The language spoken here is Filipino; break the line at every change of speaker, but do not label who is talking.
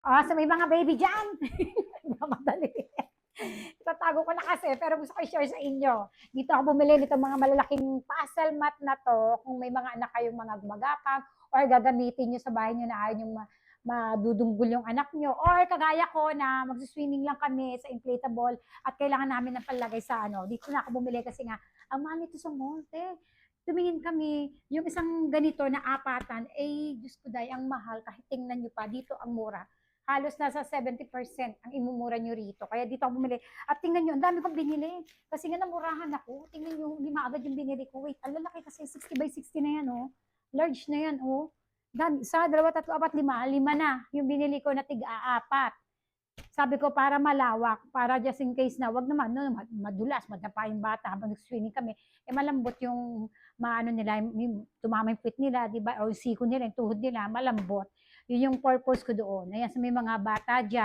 Oh, sa may mga baby dyan. Madali. Itatago ko na kasi, pero gusto ko i-share sa inyo. Dito ako bumili nito mga malalaking puzzle mat na to, kung may mga anak kayong mga gumagapang, or gagamitin nyo sa bahay nyo na ayaw yung madudunggol yung anak nyo, or kagaya ko na magsiswimming lang kami sa inflatable at kailangan namin ng palagay sa ano. Dito na ako bumili kasi nga, ang mahal nito sa monte. Tumingin kami, yung isang ganito na apatan, eh, Diyos ko day, ang mahal, kahit tingnan nyo pa, dito ang mura halos nasa 70% ang imumura nyo rito. Kaya dito ako bumili. At tingnan nyo, ang dami kong binili. Kasi nga namurahan ako. Tingnan nyo, lima agad yung binili ko. Wait, ang lalaki kasi 60 by 60 na yan, oh. Large na yan, oh. Dami, sa dalawa, tatlo, apat, lima. Lima na yung binili ko na tig-aapat. Sabi ko, para malawak, para just in case na, wag naman, no, madulas, madapa yung bata habang nag-swimming kami. Eh, malambot yung, maano nila, yung, tumama yung fit nila, di ba? O yung siko nila, yung tuhod nila, malambot. Yun yung purpose ko doon. Ayan, sa may mga bata dyan,